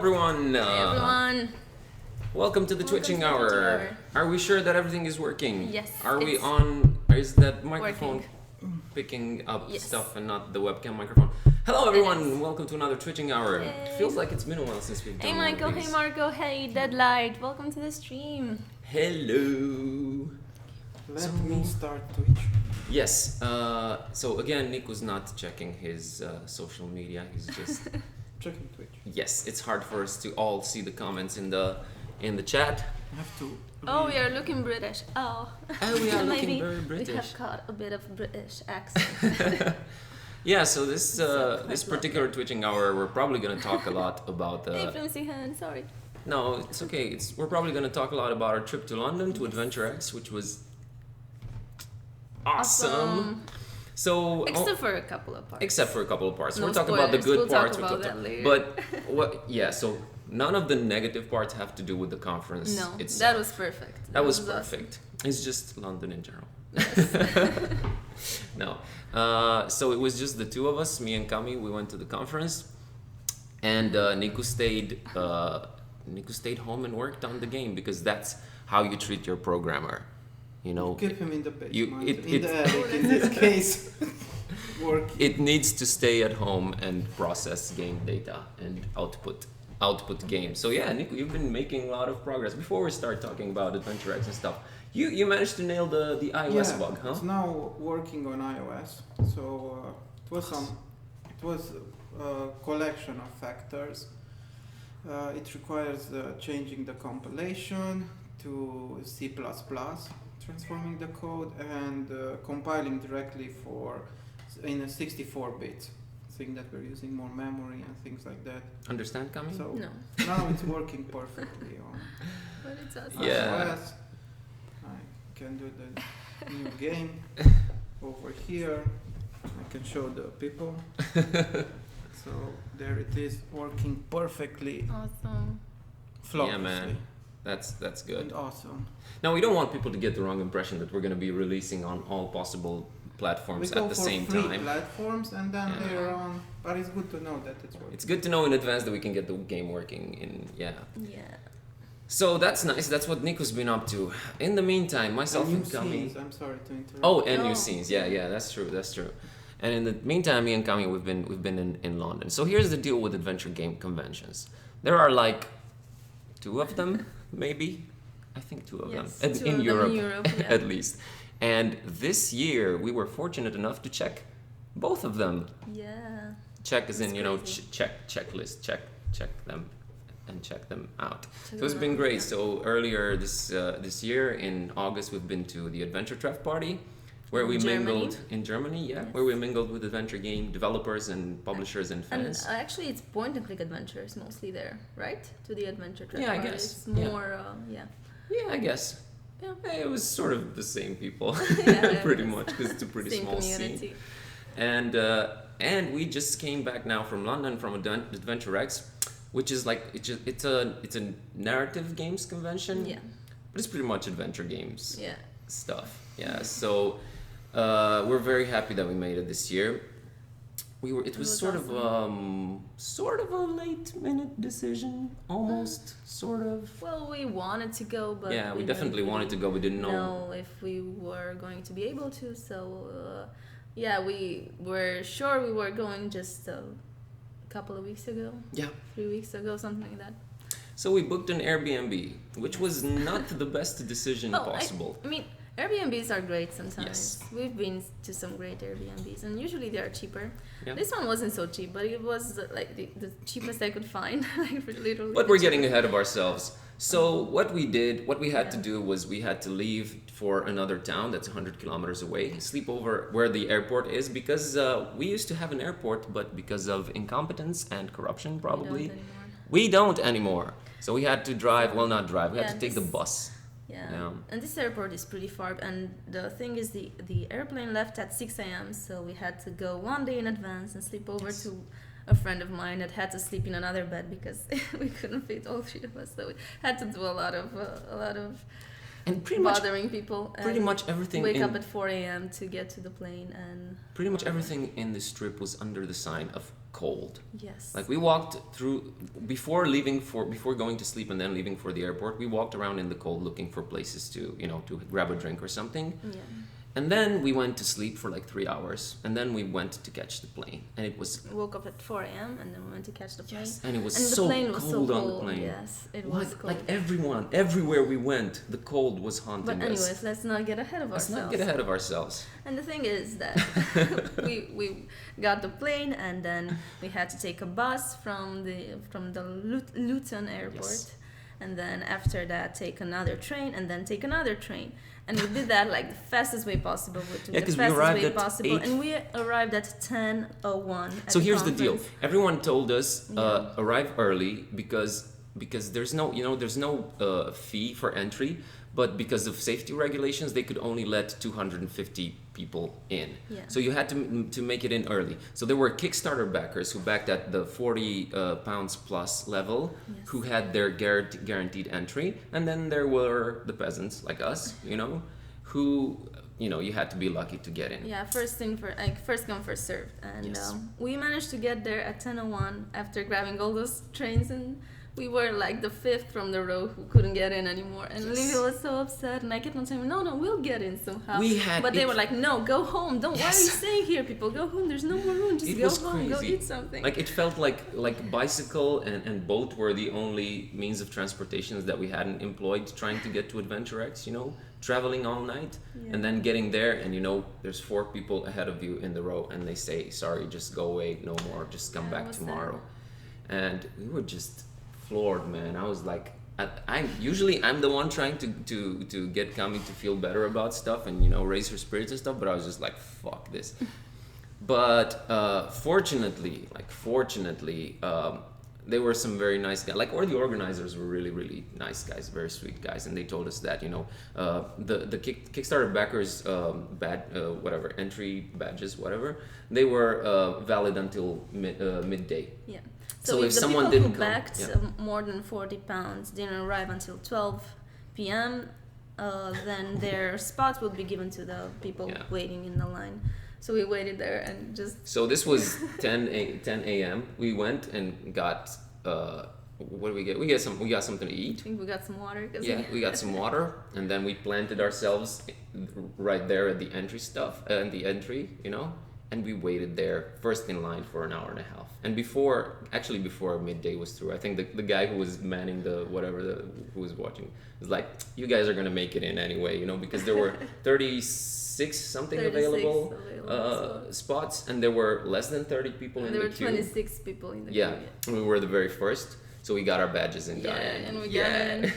everyone! Hey everyone! Welcome to the Twitching Hour. Are we sure that everything is working? Yes. Are we on? Is that microphone picking up stuff and not the webcam microphone? Hello everyone! Welcome to another Twitching Hour. Yay. It feels like it's been a while since we've done Hey one of Michael, these. hey Marco, hey Deadlight, welcome to the stream. Hello! Let me start Twitch. Yes, so again, Nick was not checking his social media. He's just... Checking Twitch. Yes, it's hard for us to all see the comments in the chat. I have to. Oh, we are looking British. Oh, We are looking maybe very British. we have caught a bit of British accent. Yeah, so this particular Twitching Hour, we're probably going to talk a lot about... Hey Flimsy Hand, sorry. No, it's okay. We're probably going to talk a lot about our trip to London, to AdventureX, which was awesome. So Except for a couple of parts. Except for a couple of parts. No we're talking about the spoilers. good We'll parts. talk about that later. But what? Yeah. So none of the negative parts have to do with the conference. No, itself. that was perfect. That was awesome. perfect. It's just London in general. Yes. No. So it was just the two of us, me and Kami. We went to the conference, and Niku stayed home and worked on the game because that's how you treat your programmer. You know, Keep him in the basement. it- the attic in this case. Working. it needs to stay at home and process game data and output games. So yeah, Nico, you've been making a lot of progress. Before we start talking about AdventureX and stuff, you managed to nail the iOS bug, huh? It's now working on iOS. So it was a collection of factors. It requires changing the compilation to C++, transforming the code and compiling directly in a 64 bits. Saying that we're using more memory and things like that. Understand, Kami? So No. now it's working perfectly on But it's awesome. Yeah. iOS. I can do the new game over here. I can show the people. So there it is, working perfectly, Awesome. flawlessly. Yeah, man. That's good. And awesome. Now, we don't want people to get the wrong impression that we're going to be releasing on all possible platforms We go at the for same free time. platforms and then Yeah. later on, but it's good to know that it's working. It's good to know in advance that we can get the game working in, yeah. Yeah. So that's nice. That's what Nico's been up to. In the meantime, myself And new and Kami... scenes, I'm sorry to interrupt. Oh, and Oh. new scenes. Yeah, that's true. And in the meantime, me and Kami, we've been in London. So here's the deal with adventure game conventions. There are like 2 of them, maybe. I think 2 of Yes, them 2 in of them Europe, in Europe, yeah. at least. And this year, we were fortunate enough to check both of them. Yeah. Check as in, That's you know, crazy. checklist, check them and check them out. Check So it's them been out, great. yeah. So earlier this year in August, we've been to the Adventure Treff party, where we Germany. mingled in Germany. Yeah, Yes. where we mingled with adventure game developers and publishers and And fans. actually, it's point and click adventures mostly there, right? To the adventure trip. Yeah, I part. guess. It's Yeah. more, yeah. Yeah, I guess. Yeah. It was sort of the same people, Yeah, pretty it was. much, because it's a pretty Same small community. scene. And we just came back now from London from AdventureX, which is like it's a narrative games convention. Yeah. But it's pretty much adventure games Yeah. stuff. Yeah. So we're very happy that we made it this year. It was sort of a late minute decision, almost sort of. Well, we wanted to go, but Yeah, we didn't definitely wanted to go. We didn't know. know if we were going to be able to. So, yeah, we were sure we were going just a couple of weeks ago. Yeah. 3 weeks ago, something like that. So we booked an Airbnb, which was not the best decision possible. I mean, Airbnbs are great sometimes. Yes. We've been to some great Airbnbs, and usually they are cheaper. Yeah. This one wasn't so cheap, but it was like the cheapest I could find. Like literally. But the we're getting cheapest. ahead of ourselves. So what we had to do was we had to leave for another town that's 100 kilometers away, sleep over where the airport is, because we used to have an airport, but because of incompetence and corruption, probably, we don't anymore. So we had to drive, well, not drive, we had to take the bus. Yeah. Yeah. And this airport is pretty far, and the thing is the airplane left at 6 a.m. so we had to go 1 day in advance and sleep over to a friend of mine that had to sleep in another bed because we couldn't fit all 3 of us, so we had to do a lot of And pretty much bothering people. pretty and much everything wake in- up at 4 a.m. to get to the plane and Pretty much everything in this trip was under the sign of cold. Yes. Like we walked through before going to sleep and then leaving for the airport. We walked around in the cold looking for places to to grab a drink or something. Yeah. And then we went to sleep for like 3 hours, and then we went to catch the plane, and it was Woke up at 4 a.m. and then we went to catch the plane. yes, and it was And the so plane was so cold on the cold. plane. Yes, it was cold. Like everywhere we went, the cold was haunting But anyways, us. let's not get ahead of Let's ourselves. not get ahead of ourselves. And the thing is that we got the plane, and then we had to take a bus from the Luton airport, Yes. and then after that take another train, and then take another train. And we did that like the fastest way possible, Yeah, the 'cause we fastest arrived way at possible, 8. and we arrived at 10:01. So here's the deal. conference. Everyone told us Yeah. arrive early because there's no fee for entry, but because of safety regulations, they could only let 250 people in. Yeah. So you had to make it in early. So there were Kickstarter backers who backed at the 40 pounds plus level, Yes. who had their guaranteed entry, and then there were the peasants like us, who you had to be lucky to get in. Yeah, first come first served, and Yes. we managed to get there at 10:01 after grabbing all those trains, and we were like the fifth from the row who couldn't get in anymore. And Yes. Livia was so upset, and I kept on saying, no, we'll get in somehow. But they were like, no, go home. Why are you Yes. staying here, people? Go home. There's no more room. Just It go was home. Go crazy. eat something. Like it felt like bicycle and boat were the only means of transportations that we hadn't employed trying to get to AdventureX, traveling all night Yeah. and then getting there, and there's 4 people ahead of you in the row, and they say, sorry, just go away, no more, just come Yeah, it back was tomorrow. And we were just floored, man. I was like, I'm the one trying to get Kami to feel better about stuff and raise her spirits and stuff, but I was just like, fuck this. But fortunately, there were some very nice guys. Like, or the organizers were really, really nice guys, very sweet guys, and they told us that the Kickstarter backers entry badges, whatever, they were valid until midday. Yeah. So if the someone people didn't who come, backed more than 40 pounds didn't arrive until 12 p.m., then their spots would be given to the people Yeah. waiting in the line. So we waited there and just... So this was 10 a.m. We went and got what did we get? We got something to eat. I think we got some water. We got some water, and then we planted ourselves right there at the entry, and we waited there first in line for an hour and a half. And before midday was through, I think the guy who was manning who was watching was like, you guys are gonna make it in anyway, because there were 36 something available spots, and there were less than 30 people in the queue. There were 26 people in the queue. Yeah, and we were the very first, so we got our badges and got in. And we got in.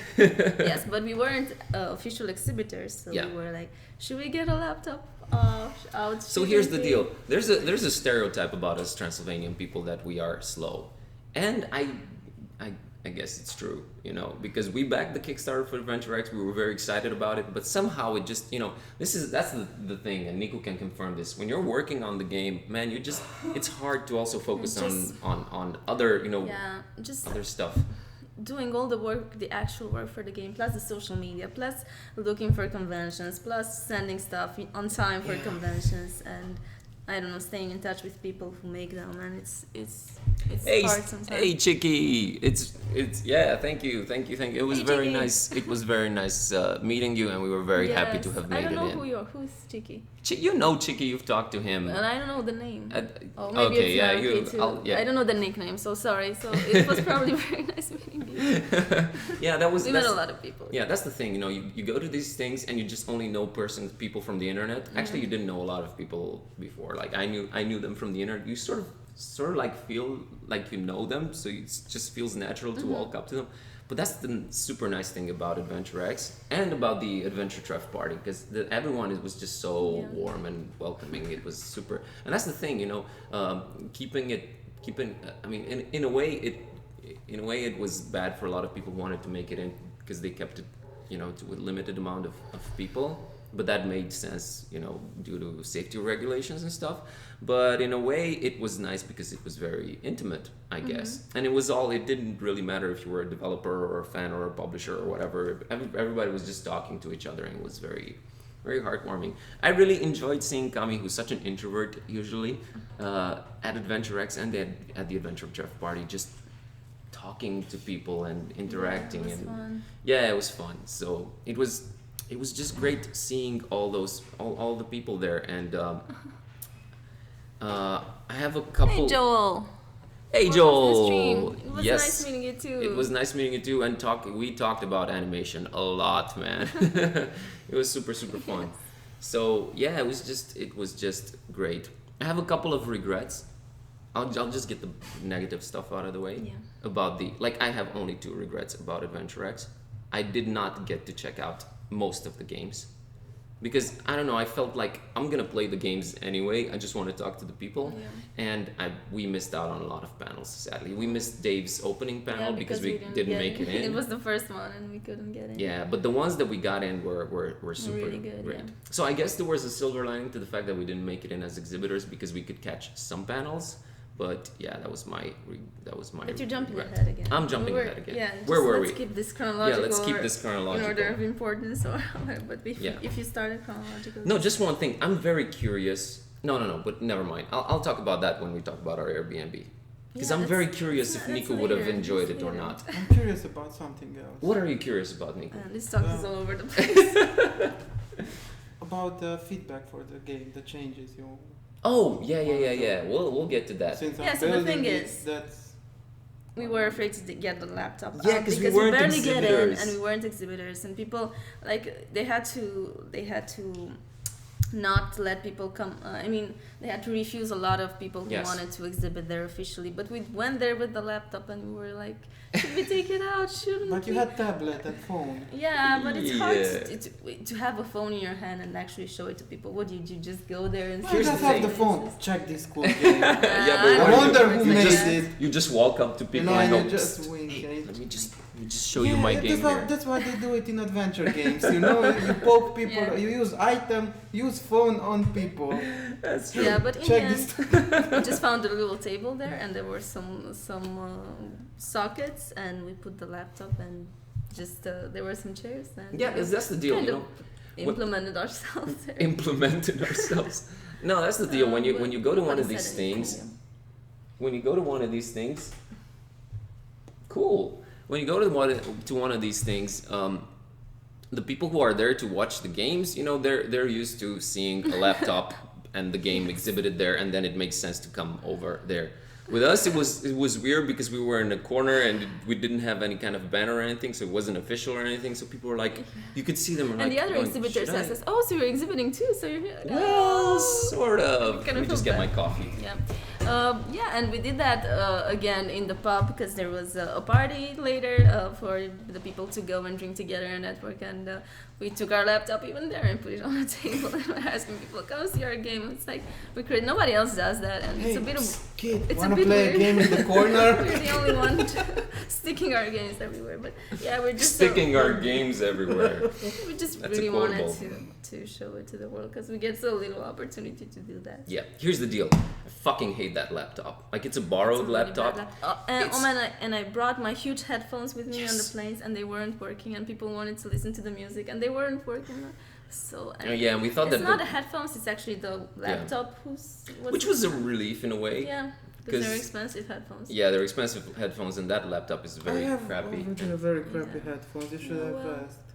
Yes, but we weren't official exhibitors, so Yeah. we were like, should we get a laptop out? So here's the deal. There's a stereotype about us Transylvanian people that we are slow, and I guess it's true, because we backed the Kickstarter for AdventureX. We were very excited about it, but somehow it just, that's the thing, and Nico can confirm this. When you're working on the game, man, it's hard to also focus on other, other stuff. Doing all the work, the actual work for the game, plus the social media, plus looking for conventions, plus sending stuff on time for conventions, and I don't know, staying in touch with people who make them, and it's hard sometimes. Hey, Chicky, it's thank you. It was Hey, very Chicky. nice. It was very nice meeting you, and we were very happy to have made I don't it know in. who's Chicky, Chicky, you've talked to him. and I don't know the name. Uh, Maybe okay, it's yeah, Naruki too. yeah. I don't know the nickname, so sorry. So it was probably very nice meeting you. Yeah, We met a lot of people. Yeah, that's the thing. You go to these things and you just only know people from the internet. Actually, you didn't know a lot of people before. Like I knew them from the internet. You sort of like feel like you know them, so it just feels natural to walk up to them. But that's the super nice thing about AdventureX and about the Adventure Treff party, because everyone was just so warm and welcoming. It was super, and that's the thing, I mean, in a way it was bad for a lot of people who wanted to make it in because they kept it, to a limited amount of people. But that made sense, due to safety regulations and stuff. But in a way, it was nice because it was very intimate, I guess. And it didn't really matter if you were a developer or a fan or a publisher or whatever. Everybody was just talking to each other, and it was very, very heartwarming. I really enjoyed seeing Kami, who's such an introvert usually, at AdventureX and at the Adventure Jeff party, just talking to people and interacting. Yeah, it was And fun. yeah, it was fun. So it was just great seeing all the people there. And I have a couple. Hey Joel. Hey Welcome to the Joel. stream. It was Yes. nice meeting you too. It was nice meeting you too, and we talked about animation a lot, man. It was super fun. So yeah, it was just great. I have a couple of regrets. I'll just get the negative stuff out of the way. Yeah. About I have only 2 regrets about AdventureX. I did not get to check out most of the games. Because I don't know, I felt like I'm gonna play the games anyway. I just want to talk to the people, and we missed out on a lot of panels. Sadly, we missed Dave's opening panel because we didn't make it in. It was the first one, and we couldn't get in. Yeah, but the ones that we got in were super Really good, great. yeah. So I guess there was a silver lining to the fact that we didn't make it in as exhibitors because we could catch some panels. But yeah, that was my. But you're jumping regret. ahead again. I'm jumping ahead again. Yeah. Where were let's we? keep this chronological. Yeah, let's keep this chronological. In order of importance, but Yeah. if you started chronological. No, just one thing. I'm very curious. No, but never mind. I'll talk about that when we talk about our Airbnb. Because Yeah, I'm very that's- curious if that's Nico would have later. enjoyed it That's or later. not. I'm curious about something else. What are you curious about, Nico? This talk is all over the place. About the feedback for the game, the changes you. Oh, yeah. We'll get to that. Since Yeah, I'm so the building thing it, is- that's We were afraid to get the laptop Yeah, out 'cause we because weren't barely get in, exhibitors. and we weren't exhibitors, and people they had to not let people come. They had to refuse a lot of people who Yes. wanted to exhibit there officially. But we went there with the laptop, and we were like, "Should we take it out? Shouldn't But you we?" had tablet and phone. Yeah, but it's hard Yeah. to have a phone in your hand and actually show it to people. What did you just go there and? You Here's just the have thing. the phone. Check this cool game. Yeah, but I what I do wonder you- who you made just- it. You just walk up to You people know, and and go, you just "Psst, wink. hey, And let me just show you my game here." That's why they do it in adventure games. You know, you poke people. Yeah. You use item. Use phone on people. That's true. Yeah, but in Check the this. end, we just found a little table there, and there were some sockets, and we put the laptop, and just there were some chairs, and Yeah, that's the deal, kind you of know. implemented ourselves there. Implemented ourselves. No, that's the deal. When you go to one of Nobody these said anything, things, when you go to one of these things, cool. When you go to one of these things, the people who are there to watch the games, you know, they're used to seeing a laptop and the game exhibited there, and then it makes sense to come over there. With us, it was weird because we were in a corner and we didn't have any kind of banner or anything, so it wasn't official or anything. So people were like, you could see them. And like, the other going, exhibitor "Should I?" says, "Oh, so you're exhibiting too? So you're here?" Well, sort of. Kind Let of me just feel get my bad. coffee. Yeah, and we did that again in the pub because there was a party later for the people to go and drink together and network, and we took our laptop even there and put it on the table and we're asking people, "Come see our game." It's like nobody else does that, and Hey, it's a bit of kid, it's a wanna bit play weird. a game in the corner? We're the only one sticking our games everywhere, but yeah, we're just Sticking our games everywhere. we just That's a really wanted quotable. to show it to the world because we get so little opportunity to do that. Yeah, here's the deal. I fucking hate that laptop. Like, it's a borrowed It's a really laptop. bad It's- man, and I brought my huge headphones with me on the Yes. planes, and they weren't working, and people wanted to listen to the music, and they weren't working. So Yeah, and we thought it's that not the- the headphones; it's actually the laptop. Which was a relief in a way. yeah, because 'cause- they're expensive headphones. Yeah, they're expensive headphones, and that laptop is very I have crappy. already very crappy Yeah. headphones. You should Oh, have well. asked.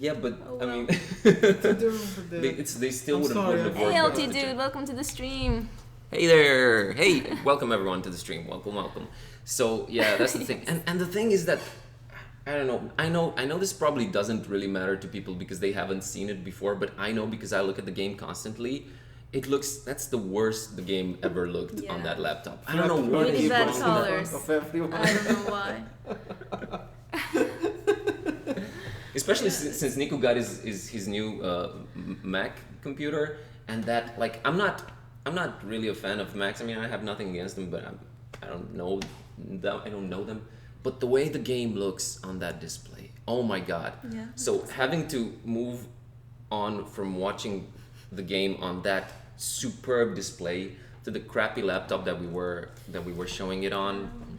Yeah, but Oh, I well. mean, The- they still I'm wouldn't, sorry, wouldn't have I'm Hey, worked. LT with the dude, welcome to the stream. Hey there! Hey, welcome everyone to the stream. Welcome. So yeah, that's the thing. And the thing is that I don't know. I know this probably doesn't really matter to people because they haven't seen it before, but I know because I look at the game constantly. That's the worst the game ever looked on Yeah. that laptop. I don't know what Really is bad wrong. colors. Of everyone. I don't know why. Especially since Nico got his new Mac computer, and that, like, I'm not really a fan of Macs. I mean, I have nothing against them, but I don't know them. But the way the game looks on that display, oh my god! Yeah. So having to move on from watching the game on that superb display to the crappy laptop that we were showing it on,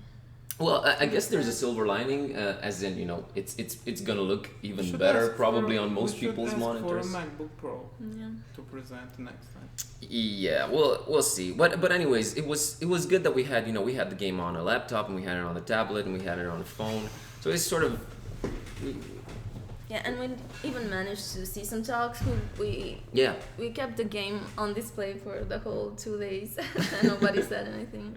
Well, I guess there's a silver lining, as in, it's gonna look We even should better ask probably for- on most we should people's ask monitors. for a MacBook Pro Yeah. to present next time. Yeah, we'll see. But anyways, it was good that we had the game on a laptop and we had it on the tablet and we had it on a phone. So it's sort of Yeah, and we even managed to see some talks. yeah. We kept the game on display for the whole 2 days, and nobody said anything,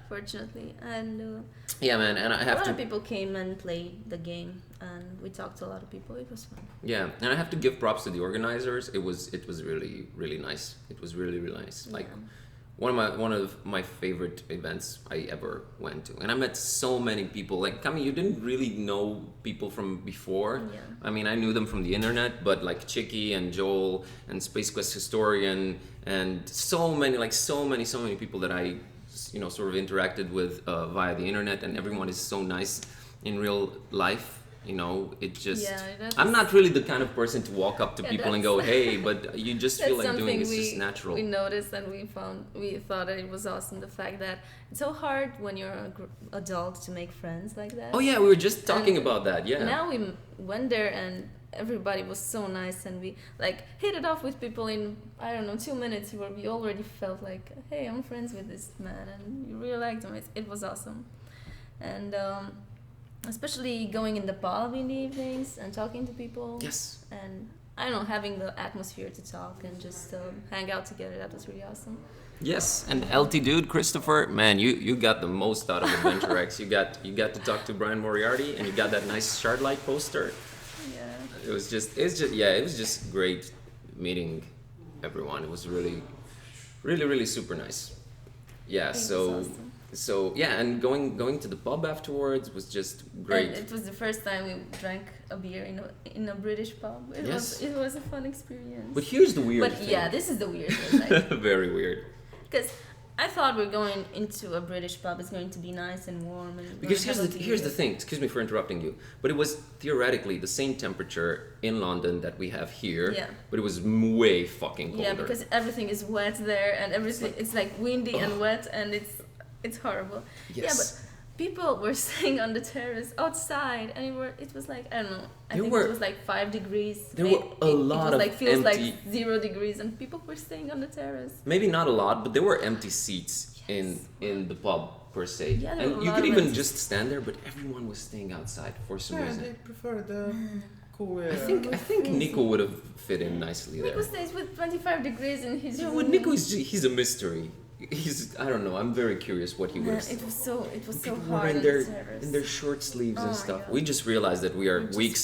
fortunately. And Yeah, man, and I a have lot to of people came and played the game, and we talked to a lot of people. It was fun. yeah, and I have to give props to the organizers. It was really really nice. It was really really nice. Like Yeah. one of my favorite events I ever went to, and I met so many people. Like, Cami, you didn't really know people from before. Yeah. I mean, I knew them from the internet, but like Chicky and Joel and Space Quest Historian and so many people that I sort of interacted with via the internet, and everyone is so nice in real life. It just Yeah, that's- I'm not really the kind of person to walk up to Yeah, people and that's- go, hey, but you just feel That's like doing something it's just natural. we noticed, and we thought that it was awesome. The fact that it's so hard when you're an adult to make friends like that. Oh yeah, we were just talking And about that. Yeah. Now we went there and everybody was so nice, and we like hit it off with people in, I don't know, 2 minutes where we already felt like, hey, I'm friends with this man, and you really liked him. It was awesome. And especially going in the pub in the evenings and talking to people. Yes. And I don't know, having the atmosphere to talk and just hang out together, that was really awesome. Yes, and LT dude, Christopher, man, you got the most out of AdventureX. You got to talk to Brian Moriarty, and you got that nice Shardlight poster. Yeah. It was just great meeting everyone. It was really, really, really super nice. Yeah, It was so awesome. so yeah, and going to the pub afterwards was just great. And it was the first time we drank a beer in a British pub. Yes. It was a fun experience. But here's the weird But thing. yeah, this is the weird thing. Like, Very weird. because I thought we're going into a British pub. It's going to be nice and warm. And we're Because gonna have a here's the beer. thing. Excuse me for interrupting you, but it was theoretically the same temperature in London that we have here. Yeah. But it was way fucking colder. Yeah, because everything is wet there, and everything it's like windy and wet, and it's horrible. Yes. Yeah, but people were staying on the terrace outside, and it was like, I don't know. I There think were- it was like 5 degrees. there were a lot it was of like feels empty- like 0 degrees, and people were staying on the terrace. Maybe not a lot, but there were empty seats in the pub per se. Yeah, there and were a you lot could of even empty- just stand there, but everyone was staying outside for some Yeah, reason. they prefer the cool air. I think Nico would have fit in nicely there. Nico stays with 25 degrees in his Yeah, room. well, Nico he's a mystery. I don't know. I'm very curious what he would have. It was so People hard were on in their the terrace. short sleeves Oh and my stuff. God. We just realized that we are Which is weak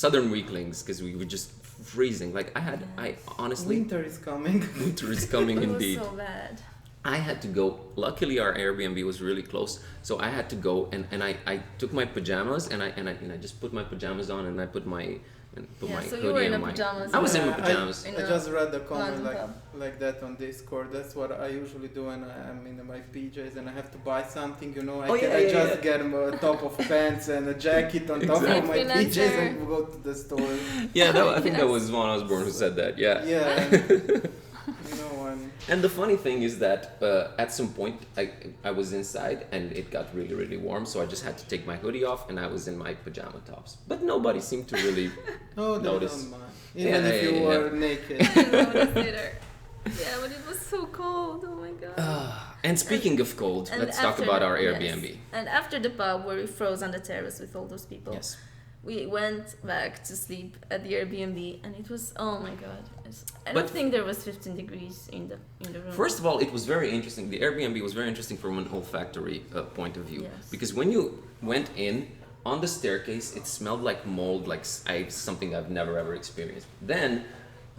southern weaklings because we were just freezing. Like I honestly, Winter is coming. winter is coming It indeed. was so bad. I had to go. Luckily, our Airbnb was really close, so I had to go and I took my pajamas and I just put my pajamas on and I put my Yeah, my so you hoodie were in and a my. pajamas. I was in my Yeah, pajamas. In I a just read a comment London pub. like that on Discord. That's what I usually do when I'm in my PJs and I have to buy something. Oh, I yeah, just yeah. get a top of pants and a jacket on top of Exactly. my PJs Freelancer. and go to the store. Yeah, I think that Yes. was Von Osborne who said that. Yeah. Yeah, and, and And the funny thing is that at some point I was inside and it got really really warm, so I just had to take my hoodie off and I was in my pajama tops. But nobody seemed to really. no, they Notice. don't mind. Even if you yeah. were naked. Noticed later. Yeah, but it was so cold. Oh my god. And speaking of cold, And let's talk after about the- our yes. Airbnb. And after the pub where we froze on the terrace with all those people, Yes. we went back to sleep at the Airbnb, and it was, oh my god. I don't But- think there was 15 degrees in the room. First of all, it was very interesting. The Airbnb was very interesting from an olfactory point of view. Yes. Because when you went in, on the staircase, it smelled like mold, like something I've never ever experienced. Then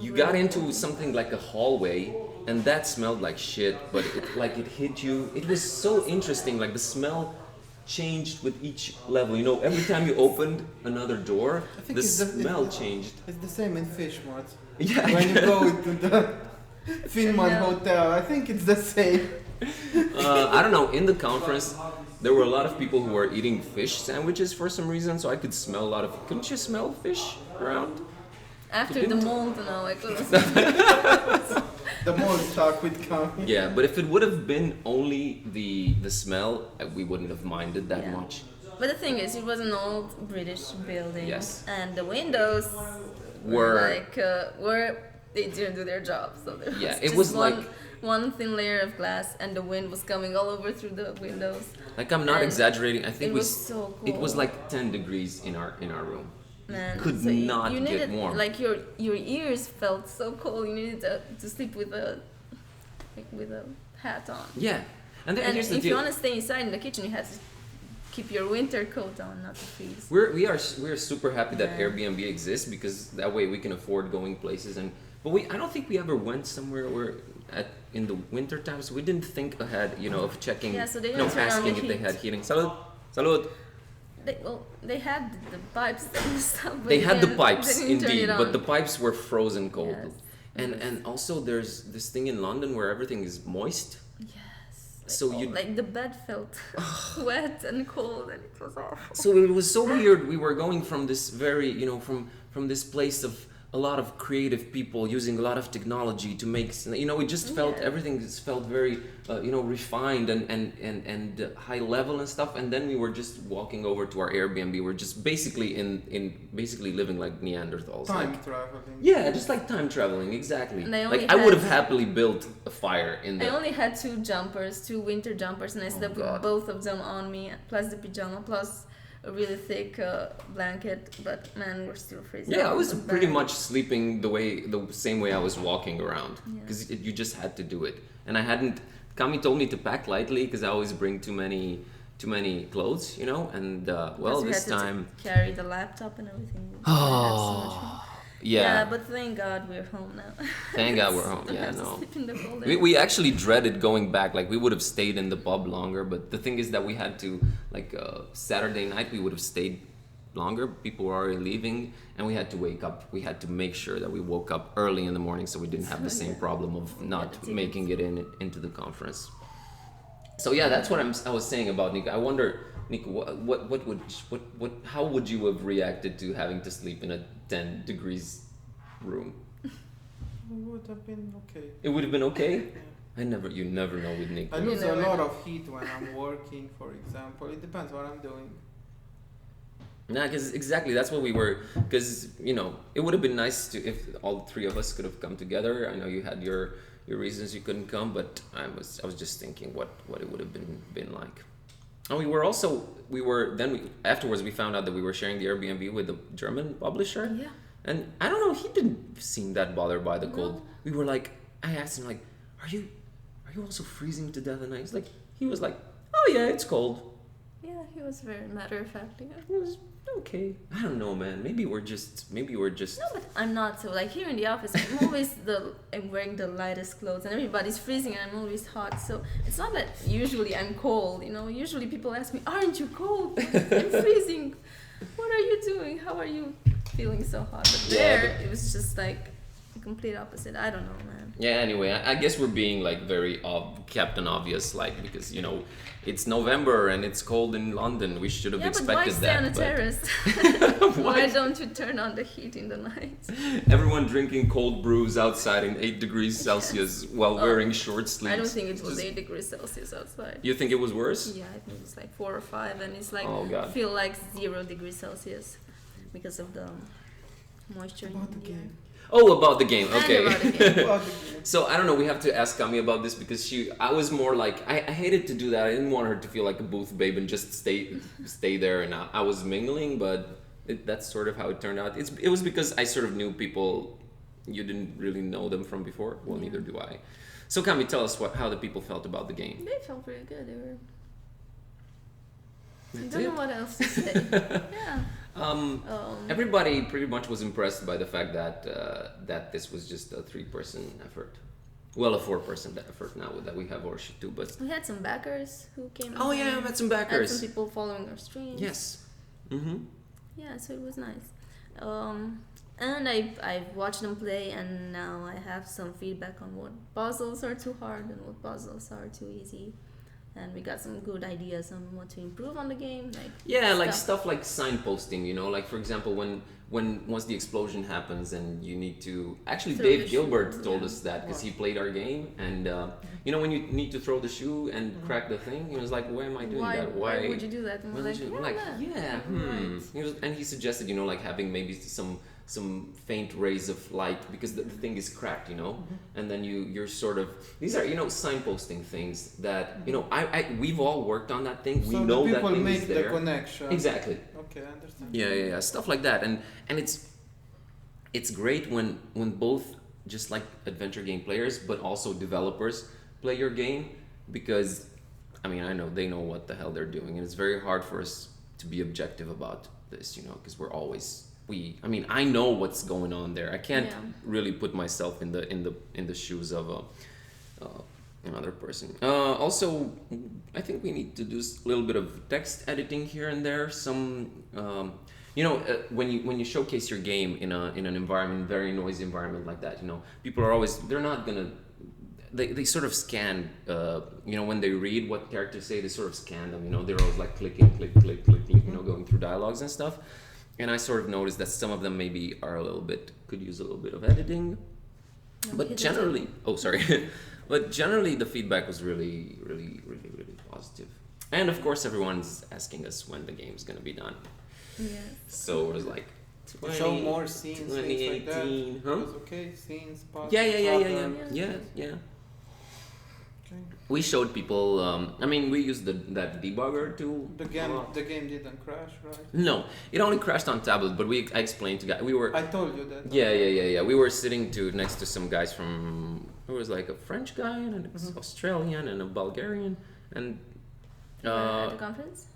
you got into something like a hallway, and that smelled like shit, but it hit you. It was so interesting, like the smell changed with each level. Every time you opened another door, think the it's the- smell changed. It's the same in Fishmart. Yeah, When you go to the Finmont Yeah. Hotel, I think it's the same. I don't know. In the conference, there were a lot of people who were eating fish sandwiches for some reason, so I could smell a lot of. Couldn't you smell fish around? After the didn't- mold, no, I couldn't. the mold stock would come. Yeah, but if it would have been only the smell, we wouldn't have minded that Yeah. much. But the thing is, it was an old British building, Yes. and the windows Were- were they didn't do their job. So there Yeah, was it just was one, like- one thin layer of glass, and the wind was coming all over through the windows. Like I'm not And exaggerating. I think it we was s- so it was cold. like 10 degrees in our room. Man, Could so not you get needed, warm. Like your ears felt so cold. You needed to sleep with a hat on. Yeah, and then And here's the if deal. you want to stay inside in the kitchen, you had to keep your winter coat on, not to freeze. We are super happy that Yeah. Airbnb exists because that way we can afford going places but I don't think we ever went somewhere where in the winter times we didn't think ahead, of checking, Yeah, so they didn't turn on asking the if they heat. had heating. Salud. They had the pipes and stuff. But They had the didn't- pipes they didn't turn indeed, it but on. the pipes were frozen cold. Yes. And also there's this thing in London where everything is moist. Yes. So you- like the bed felt wet and cold, and it was awful. So it was so weird. We were going from this very, from this place of a lot of creative people using a lot of technology to make, it just felt, Yeah. everything just felt very, refined and high level and stuff. And then we were just walking over to our Airbnb. We're just basically basically living like Neanderthals. Time Like, traveling. yeah, just like time traveling, exactly. And I only Like I would have had- happily built a fire in I the. only had two winter jumpers, and I slept with God. both of them on me, plus the pajama, plus a really thick blanket. But man, we're still freezing. Yeah, I was It pretty bad. much sleeping the same way I was walking around Yeah. because you just had to do it. And I hadn't. Kami told me to pack lightly because I always bring too many clothes, And Plus we this had to time, carry the laptop and everything. We had so much fun. yeah. But thank God we're home now. Thank God we're home. Don't Yeah, have to no. sleep in the cold We actually dreaded going back. Like we would have stayed in the pub longer, but the thing is that we had to Saturday night we would have stayed longer. People were already leaving, and we had to wake up. We had to make sure that we woke up early in the morning so we didn't have the same Yeah. problem of not the tickets. making it into the conference. So yeah, that's what I was saying about Nico. I wonder, Nico, how would you have reacted to having to sleep in a 10 degrees room? It would have been okay. It would have been okay. Yeah. You never know with Nico. I lose a never lot know. of heat when I'm working, for example. It depends what I'm doing. Nah, because exactly that's what we were. Because it would have been nice if all three of us could have come together. I know you had your reasons you couldn't come, but I was just thinking what it would have been like. And afterwards we found out that we were sharing the Airbnb with the German publisher. Yeah. And I don't know, he didn't seem that bothered by the cold. No. We were like, I asked him like, are you also freezing to death? And he was like, oh yeah, it's cold. Yeah, he was very matter of fact. Yeah. It was okay. I don't know, man. Maybe we're just. No, but I'm not. So like here in the office, I'm always I'm wearing the lightest clothes, and everybody's freezing, and I'm always hot. So it's not that usually I'm cold. Usually people ask me, "Aren't you cold? I'm freezing. What are you doing? How are you feeling so hot?" But Yeah, there, but- it was just like the complete opposite. I don't know, man. Yeah. Anyway, I guess we're being like very Captain Obvious, like because it's November and it's cold in London. We should have Yeah, but why expected stay that. on the but terrace? Why don't you turn on the heat in the night? everyone drinking cold brews outside in 8 degrees Celsius while Oh, wearing short sleeves. I don't think it was Just- 8 degrees Celsius outside. You think it was worse? Yeah, I think it's like 4 or 5, and it's like Oh, God. feel like 0 degrees Celsius because of the moisture About in the the air. game. Oh, about the game. And Okay. about the game. About the game. So I don't know. We have to ask Kami about this because I was more like I hated to do that. I didn't want her to feel like a booth babe and just stay there. And I was mingling, but that's sort of how it turned out. It was because I sort of knew people. You didn't really know them from before. Well, Yeah. neither do I. So Kami, tell us how the people felt about the game. They felt pretty good. They were. I That's don't it? know what else to say. Yeah. Everybody pretty much was impressed by the fact that this was just a 3-person effort. Well, a 4-person effort now that we have Orshi too, but We had some backers who came. oh and yeah, I met some and backers. some people following our streams. Yes. Mm-hmm. Yeah, so it was nice. And I've watched them play, and now I have some feedback on what puzzles are too hard and what puzzles are too easy. And we got some good ideas on what to improve on the game, like Yeah, like stuff like signposting, like for example once the explosion happens and you need to actually Throw Dave the shoe, Gilbert told yeah. us that because he Wow. played our game and you know when you need to throw the shoe and crack the thing, he was like, why am I doing Why, that? why would you do that? And Why we're would like, you yeah, like man, yeah you're right. And he suggested, you know, like having maybe some faint rays of light because the thing is cracked, you know, and then you're sort of, these are, you know, signposting things that, you know, I we've all worked on that thing. We So know the that people thing make is the there. connection. Exactly. Okay, I understand. Yeah, stuff like that, and it's great when both just like adventure game players but also developers play your game, because I mean I know they know what the hell they're doing, and it's very hard for us to be objective about this, you know, because we're always I mean I know what's going on there. I can't Yeah. really put myself in the shoes of another person. Also, I think we need to do a little bit of text editing here and there. Some, you know, when you showcase your game in an environment, very noisy environment like that, you know, people are always, they're not gonna. They sort of scan, you know, when they read what characters say, they sort of scan them, you know, they're always like clicking, click, click, click, click, you know, going through dialogues and stuff. And I sort of noticed that some of them maybe are a little bit, could use a little bit of editing. But generally, oh, sorry. But generally the feedback was really, really, really, really positive. And of course everyone's asking us when the game's gonna be done. Yeah. So it was like, Show more scenes, things like that. 2018, It huh? was okay, scenes, parts. Yeah. Yeah. Okay. We showed people. I mean, we used that debugger tool. The game didn't crash, right? No, it only crashed on tablet. But I explained to guys. We were. I told you that. Yeah. We were sitting next to some guys from. There was like a French guy and an Australian and a Bulgarian and. At the conference?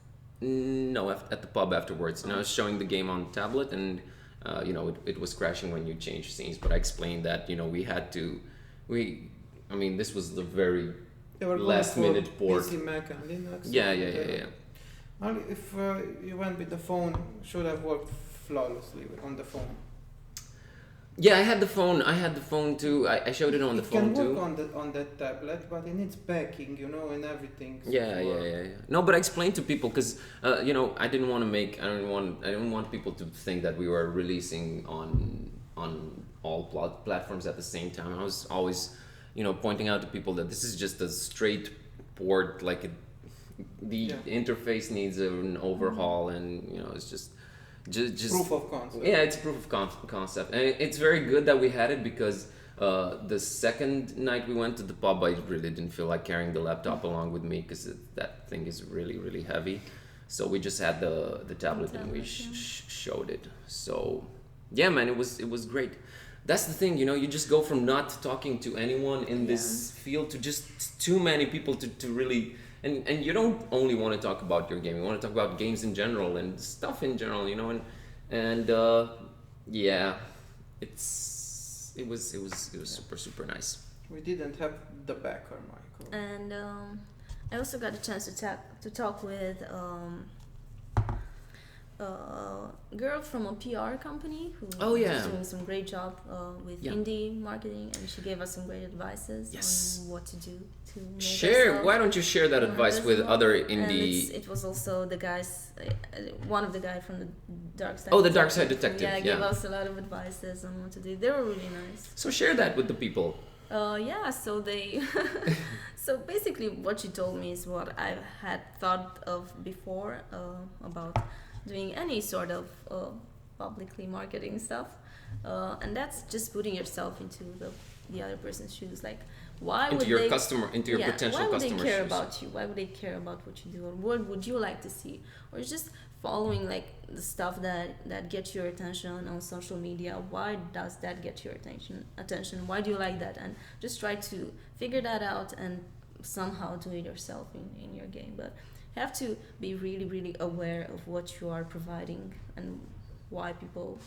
No, at the pub afterwards. And I was showing the game on tablet, and you know it was crashing when you change scenes. But I explained that, you know, we had to. I mean, this was the very They were going last for minute port. PC, Mac, and Linux. Yeah. Only if you went with the phone, should have worked flawlessly on the phone. Yeah, I had the phone too. I showed it on the phone It can too. work on that tablet, but it needs backing, you know, and everything. Yeah. No, but I explained to people because you know I didn't want people to think that we were releasing on all platforms at the same time. I was always, you know, pointing out to people that this is just a straight port. Like the interface needs an overhaul, and you know it's just proof of concept. Yeah, it's a proof of concept, and it's very good that we had it because the second night we went to the pub, I really didn't feel like carrying the laptop along with me because that thing is really, really heavy. So we just had the tablet and we showed it. So yeah, man, it was great. That's the thing, you know, you just go from not talking to anyone in this field to just too many people to really. And you don't only want to talk about your game. You want to talk about games in general and stuff in general, you know. And yeah, it was super nice. We didn't have the backer, Michael. And I also got a chance to talk with a girl from a PR company who was doing some great job with indie marketing, and she gave us some great advices on what to do to make Why don't you share that advice with other indie? And it was also the guys, one of the guys from the Dark Side. Oh, the Dark Side Detective. Yeah, gave us a lot of advices on what to do. They were really nice. So share that with the people. So they so basically what she told me is what I had thought of before about doing any sort of publicly marketing stuff, and that's just putting yourself into the other person's shoes. Like, why into would your they, customer, into your potential why would customer they care shoes. about you? Why would they care about what you do, or what would you like to see, or just following like the stuff that gets your attention on social media? Why does that get your attention? Why do you like that? And just try to figure that out and somehow do it yourself in your game. But you have to be really, really aware of what you are providing and why people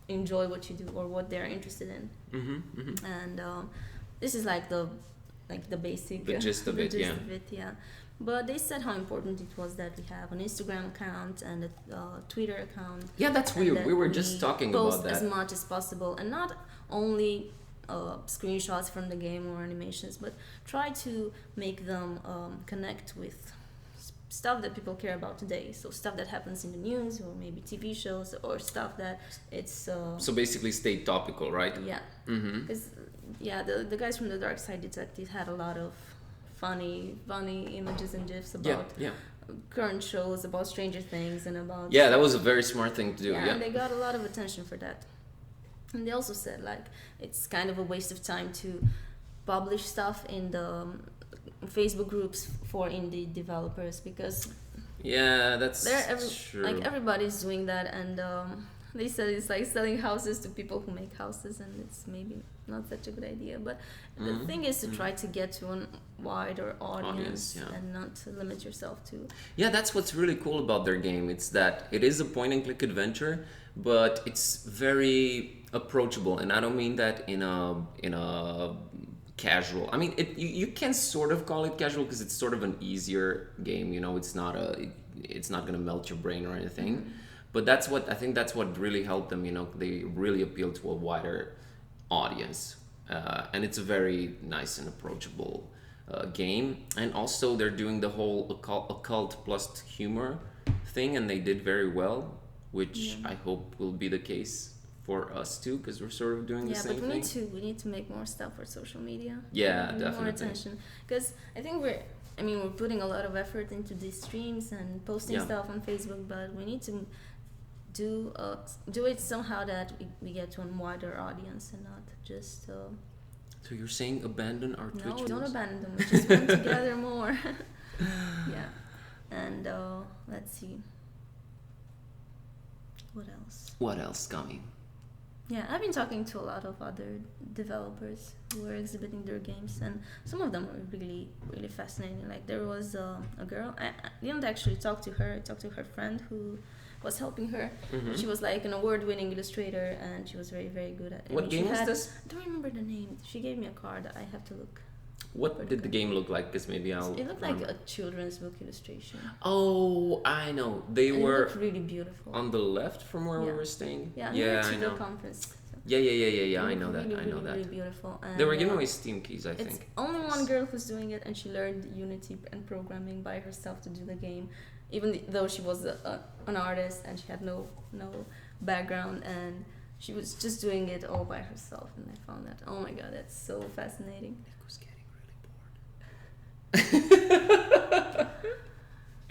enjoy what you do or what they're interested in. And this is like the basic, the gist of it. Yeah. But they said how important it was that we have an Instagram account and a Twitter account. Yeah, that's weird. We were just talking about that. Post as much as possible, and not only screenshots from the game or animations, but try to make them connect with stuff that people care about today. So stuff that happens in the news, or maybe TV shows, or stuff that it's. So basically, stay topical, right? Yeah. Mm-hmm. Because the guys from the Dark Side Detective had a lot of funny images and gifs about current shows, about Stranger Things, and about. Yeah, that was a very smart thing to do. Yeah. And they got a lot of attention for that. And they also said like it's kind of a waste of time to publish stuff in the Facebook groups for indie developers, because that's true. like everybody's doing that, and they said it's like selling houses to people who make houses, and it's maybe not such a good idea. But the thing is to try to get to a wider audience and not to limit yourself to. Yeah, that's what's really cool about their game. It's that it is a point and click adventure, but it's very approachable, and I don't mean that in a casual. I mean, you can sort of call it casual because it's sort of an easier game. It's not gonna melt your brain or anything. Mm-hmm. But that's what really helped them. They really appeal to a wider audience, and it's a very nice and approachable game. And also, they're doing the whole occult plus humor thing, and they did very well, which I hope will be the case for us too, because we're sort of doing the same thing. Yeah, but we need to make more stuff for social media. Yeah, definitely. More attention, because I think we're putting a lot of effort into these streams and posting stuff on Facebook, but we need to do it somehow that we get to a wider audience and not just. So you're saying abandon our Twitch? No, don't abandon them. We just want to gather more. Yeah, and let's see. What else? What else, Gami? Yeah, I've been talking to a lot of other developers who are exhibiting their games, and some of them are really, really fascinating. Like there was a girl, I didn't actually talk to her, I talked to her friend who was helping her. Mm-hmm. She was like an award-winning illustrator, and she was very, very good at it. What game was this? I don't remember the name. She gave me a card, I have to look. What did the game look like? Because maybe I'll... It looked like a children's book illustration. Oh, I know. They and were... It looked really beautiful. On the left from where we were staying? Yeah, I know. The conference. So. Yeah, I know that. Really, I know that. Really beautiful. And they were giving away Steam keys, I think. It's only one girl who's doing it, and she learned Unity and programming by herself to do the game, even though she was an artist and she had no background, and she was just doing it all by herself. And I found that, oh my god, that's so fascinating. Nick was getting really bored.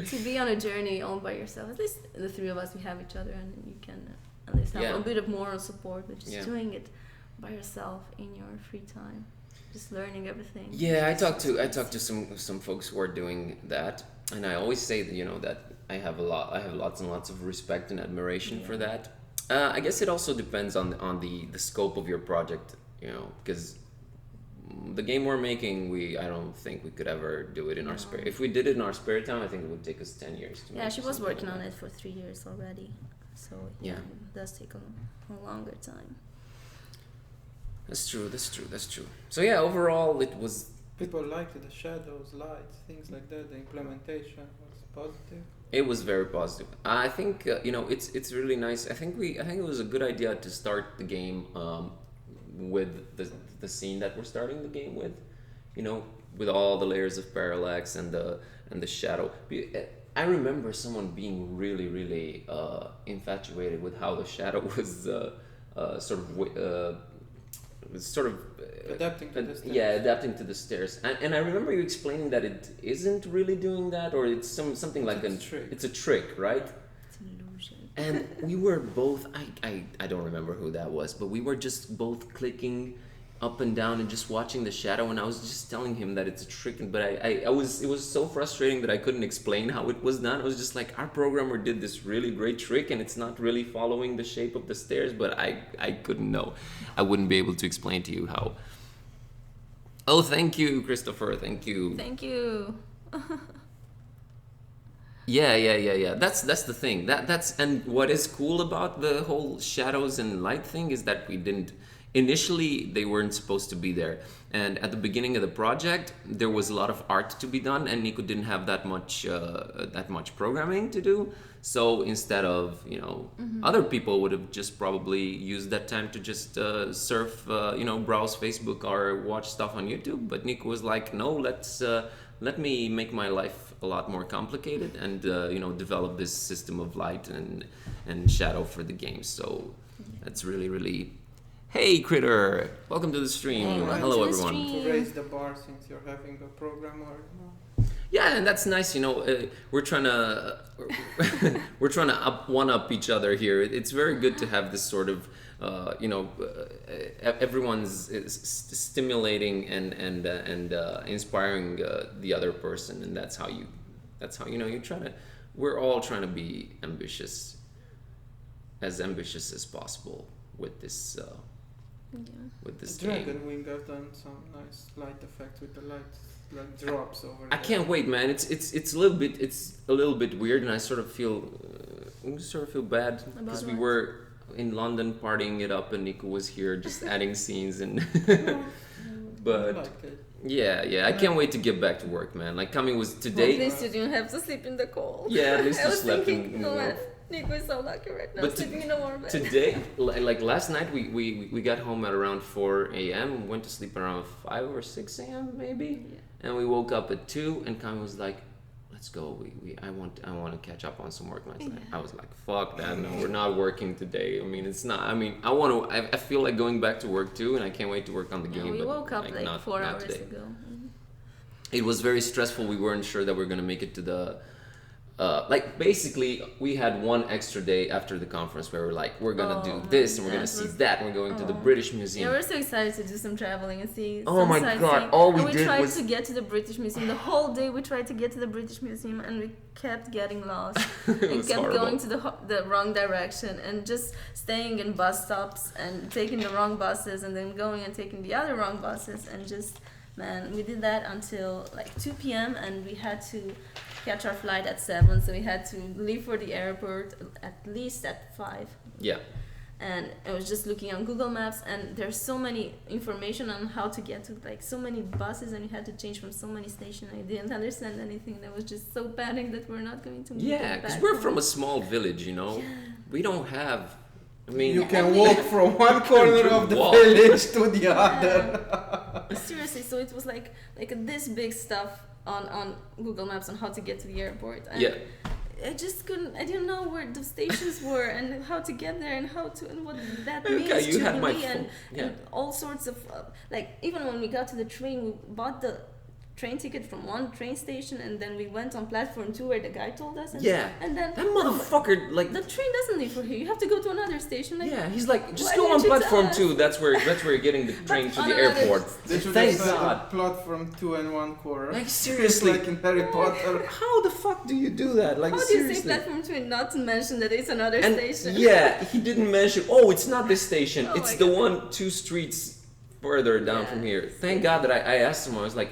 To be on a journey all by yourself, at least the three of us, we have each other, and you can at least have a bit of moral support, which is doing it by yourself in your free time, just learning everything. Yeah, I talked to some folks who are doing that, and I always say that that I have lots and lots of respect and admiration for that. I guess it also depends on the scope of your project, because the game we're making, I don't think we could ever do it in our spare. If we did it in our spare time, I think it would take us 10 years to make. Yeah, she was working on it for 3 years already, so it does take a longer time. That's true. So yeah, overall it was. People liked the shadows, lights, things like that. The implementation was positive. It was very positive. I think it's really nice. I think it was a good idea to start the game with the scene that we're starting the game with, with all the layers of parallax and the shadow. I remember someone being really, really infatuated with how the shadow was sort of adapting to the stairs. Yeah, adapting to the stairs. And I remember you explaining that it isn't really doing that, or it's something like it's a trick, right? It's an illusion. And we were both, I don't remember who that was, but we were just both clicking up and down and just watching the shadow, and I was just telling him that it's a trick, but it was so frustrating that I couldn't explain how it was done. I was just like, our programmer did this really great trick and it's not really following the shape of the stairs, but I couldn't know. I wouldn't be able to explain to you how. Oh, thank you, Christopher, thank you. Thank you. Yeah. That's the thing. And what is cool about the whole shadows and light thing is that we didn't. Initially, they weren't supposed to be there, and at the beginning of the project, there was a lot of art to be done, and Nico didn't have that much programming to do. So instead of other people would have just probably used that time to just surf, browse Facebook or watch stuff on YouTube. But Nico was like, no, let me make my life a lot more complicated, and develop this system of light and shadow for the game. So that's really. Hey, Critter! Welcome to the stream. Hey, welcome Hello, to the everyone. stream. To raise the bar since you're having a programmer. Yeah, and that's nice. We're trying to one up each other here. It's very good to have this sort of everyone's stimulating and inspiring the other person, and that's how you you try to. We're all trying to be ambitious as possible with this. With this game. Dragon Wing have done some nice light effects with the light like drops over. I can't wait, man. It's a little bit weird, and I sort of feel bad because we were in London partying it up, and Nico was here just adding scenes and. But yeah, I can't wait to get back to work, man. Like coming was today. At least you didn't have to sleep in the cold. Yeah, at least I you was slept thinking, in the warm. Nico is so lucky right now, But sleeping in a warm bed. Today, like last night, we got home at around 4 a.m. Went to sleep around 5 or 6 a.m. maybe, and we woke up at 2. And Kami was like, "Let's go. I want to catch up on some work last night." I was like, "Fuck that! No, we're not working today. I mean, it's not. I mean, I feel like going back to work too, and I can't wait to work on the game." We but woke up like not, 4 not hours today. ago. It was very stressful. We weren't sure that we were gonna make it to the. Basically, we had one extra day after the conference where we're like, we're gonna do this and we're gonna see that. And we're going to the British Museum. Yeah, we're so excited to do some traveling and see. Oh some my sightseeing. God! All we and we did tried was to get to the British Museum. The whole day we tried to get to the British Museum, and we kept getting lost. And kept horrible. going to the wrong direction, and just staying in bus stops and taking the wrong buses, and then going and taking the other wrong buses, and just. Man, we did that until like 2 p.m. and we had to catch our flight at 7, so we had to leave for the airport at least at 5. Yeah. And I was just looking on Google Maps, and there's so many information on how to get to like so many buses, and you had to change from so many stations. I didn't understand anything. I was just so panicked that we're not going to. Yeah, because we're from a small village, We don't have. I mean, you can walk from one corner of the village to the other. Seriously, so it was like this big stuff on Google Maps on how to get to the airport. And yeah. I just couldn't. I didn't know where the stations were and how to get there and what that means you had my me phone. and all sorts of even when we got to the train, we bought the train ticket from one train station, and then we went on platform 2 where the guy told us. And then that motherfucker the train doesn't leave for here. You have to go to another station. He's like, just why go on didn't you platform tell 2. That's where you're getting the train to the airport. They should Thank have said God. platform 2 and 1/4. Like seriously, Like in Harry Potter. How the fuck do you do that? Like How do you say seriously. platform 2 and not to mention that it's another And station? yeah, he didn't mention. Oh, it's not this station. Oh It's my the God. one 2 streets further down from here. Thank God that I asked him. I was like,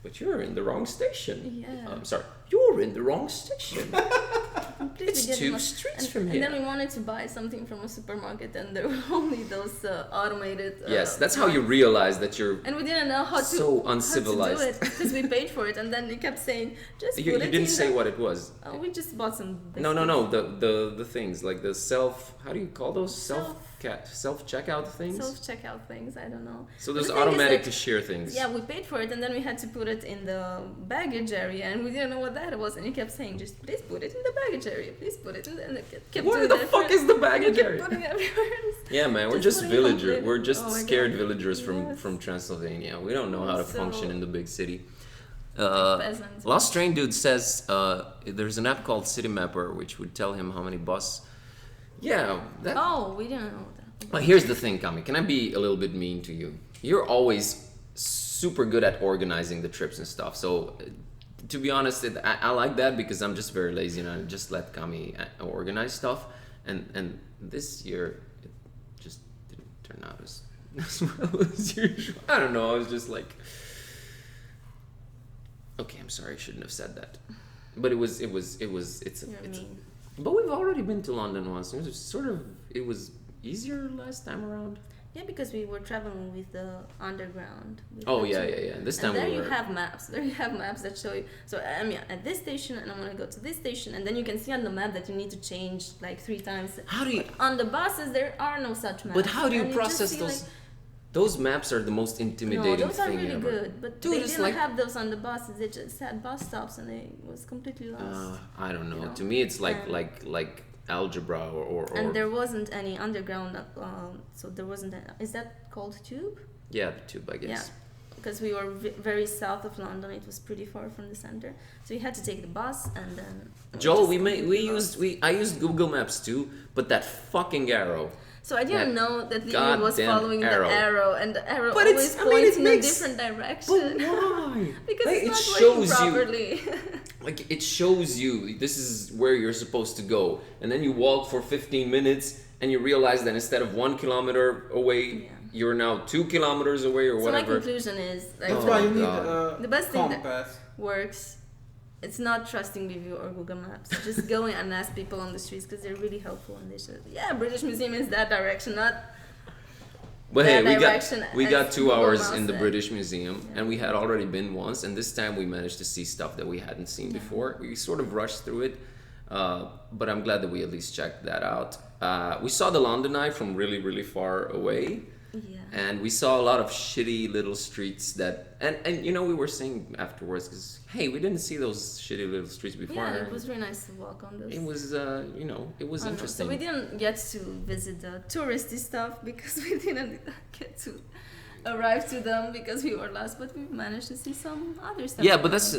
but you're in the wrong station. Yeah. I'm sorry. You're in the wrong station. Completely It's getting 2 lost. streets And from here. then we wanted to buy something from a supermarket, and there were only those automated. Yes, that's how you realize that you're. And we didn't know how So uncivilized. to do it because we paid for it, and then they kept saying, "Just You put it didn't in say the-" what it was. We just bought some. No. biscuits. The things like the self. How do you call those self checkout things? Self checkout things. I don't know. So there's The thing is automatic that- cashier things. Yeah, we paid for it, and then we had to put it in the baggage area, and we didn't know what that was. And he kept saying, "Just please put it in the baggage area. Please put it in." And it kept Where doing the that fuck for- is the baggage kept area? putting everywhere. Yeah, man, we're Just just putting it on villagers. paper. We're just Oh my scared God. villagers Yes. from Transylvania. We don't know how to So- function in the big city. Peasants. Lost Train Dude says there's an app called City Mapper which would tell him how many bus. Yeah, that. Oh, we didn't know that. But here's the thing, Kami. Can I be a little bit mean to you? You're always super good at organizing the trips and stuff. So, to be honest, I like that because I'm just very lazy and I just let Kami organize stuff. And this year, it just didn't turn out as well as usual. I don't know. I was just like, okay, I'm sorry. I shouldn't have said that. But it's mean. But we've already been to London once. It was easier last time around. Yeah, because we were traveling with the underground. Oh yeah. This time And there we you were. have maps. There you have maps that show you. So I'm at this station, and I'm gonna go to this station, and then you can see on the map that you need to change like 3 times. How do you? On the buses, there are no such maps. But how do you And process just see, those? Those maps are the most No, intimidating those are thing really ever. good, but Dude, they it's didn't like- have those on the buses. They just had bus stops, and they was completely lost. I don't know. You know? To me, it's like And- like algebra or And there wasn't any underground, so there wasn't. Is that called tube? yeah, the tube, I guess. Yeah, because we were very south of London. It was pretty far from the center, so you had to take the bus and then. Joel, just we completely lost. I used Google Maps too, but that fucking arrow. So I didn't That know that Leo was goddamn following arrow. the arrow, and the arrow But always it's- I mean, points it in makes- a different But direction. why? Because Like, it's it not shows working you. properly. Like it shows you this is where you're supposed to go, and then you walk for 15 minutes, and you realize that instead of 1 kilometer away, Yeah. you're now 2 kilometers away or So my whatever. conclusion is like That's Oh why my you need God. a The best thing that- compass. works. It's not trusting review or Google Maps. Just go and ask people on the streets because they're really helpful and they should. Yeah, British Museum is that direction, not. But hey, that direction we got as 2 Google hours Maps in the said. British Museum, Yeah. and we had already been once, and this time we managed to see stuff that we hadn't seen Yeah. before. We sort of rushed through it, but I'm glad that we at least checked that out. We saw the London Eye from really, really far away. Yeah. And we saw a lot of shitty little streets that, and you know, we were saying afterwards, because hey, we didn't see those shitty little streets before. Yeah, it was really nice to walk on those. It was, you know, it was I don't know. interesting. So we didn't get to visit the touristy stuff because we didn't get to arrive to them because we were lost, but we managed to see some other stuff. Yeah, but that's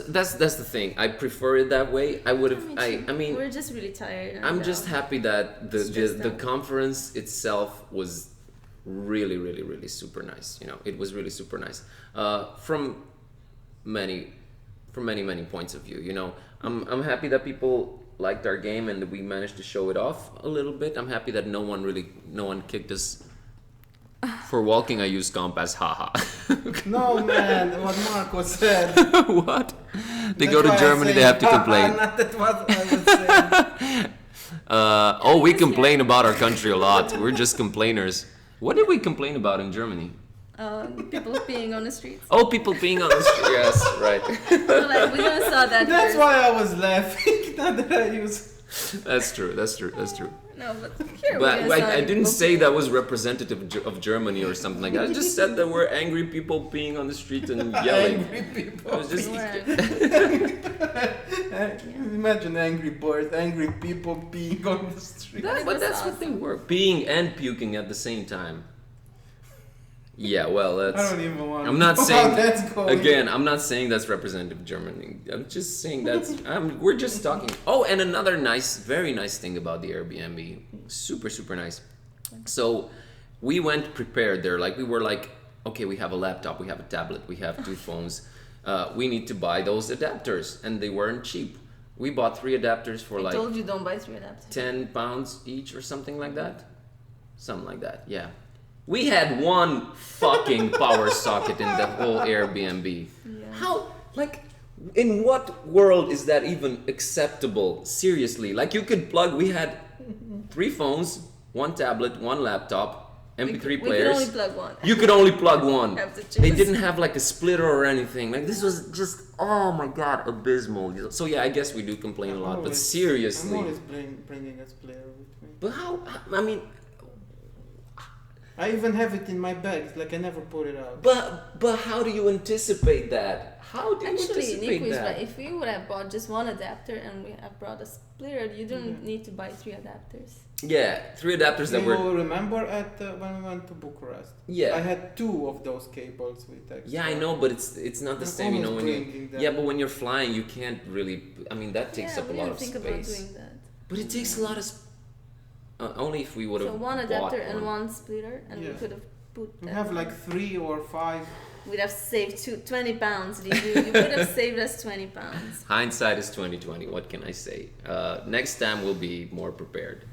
the thing. I prefer it that way. I would have. I mean, we're just really tired. I'm and, just happy that stressed the out. conference itself was really, really, really super nice. You know, it was really super nice. From many points of view. You know, I'm happy that people liked our game and that we managed to show it off a little bit. I'm happy that no one kicked us. For walking, I use compass. Haha. No, man, what Marco said. What? They That's go to why I Germany. say, They have to complain. Not that what I was saying. Oh, we complain about our country a lot. We're just complainers. What did we complain about in Germany? People peeing on the streets. Oh, people peeing on the street. Yes, right. We're like, we don't saw that. That's first. why I was laughing. Not that I use. That's true. That's true. No, but here But we I didn't say that was representative of Germany or something like that. I just said that we're angry people peeing on the street and yelling. Angry people. I was just Imagine angry birds, angry people peeing on the street. That but was that's what they awesome. were. Peeing and puking at the same time. Yeah, well, I that's. don't even want I'm not to know saying how that's going. again. I'm not saying that's representative of Germany. I'm just saying that's. We're just talking. Oh, and another nice, very nice thing about the Airbnb. Super nice. So, we went prepared there. Like we were like, okay, we have a laptop, we have a tablet, we have 2 phones. We need to buy those adapters, and they weren't cheap. We bought 3 adapters for I like told you don't buy 3 adapters. £10 each or something like that. Something like that. Yeah. We had 1 fucking power socket in the whole Airbnb. Yeah. How, like, in what world is that even acceptable? Seriously. Like, you could plug, we had 3 phones, 1 tablet, 1 laptop, MP3 We players. could only plug one. You could only plug one. Have to They choose. didn't have like a splitter or anything. Like, this was just, oh my god, abysmal. So yeah, I guess we do complain a lot, but I'm seriously. always bringing a splitter with me. But how, I mean, I even have it in my bag. It's like I never put it out. but how do you anticipate that? How do you Actually, anticipate Nico is that? right. If we would have bought just 1 adapter and we have brought a splitter, you don't need to buy 3 adapters. Yeah, 3 adapters Do that were. you remember at when we went to Bucharest? Yeah. I had 2 of those cables with extra. Yeah, I know, but it's not the I'm same, you know. almost When you, bringing them. yeah, but when you're flying, you can't really. I mean, that takes Yeah, up we a lot didn't of think space. about doing that. But it takes a lot of. Only if we would have. So 1 adapter and 1 splitter, and we Yeah. could have put. We that have on. like 3 or 5. We'd have saved 20 pounds. You would have saved us 20 pounds. Hindsight is 2020. What can I say? Next time we'll be more prepared.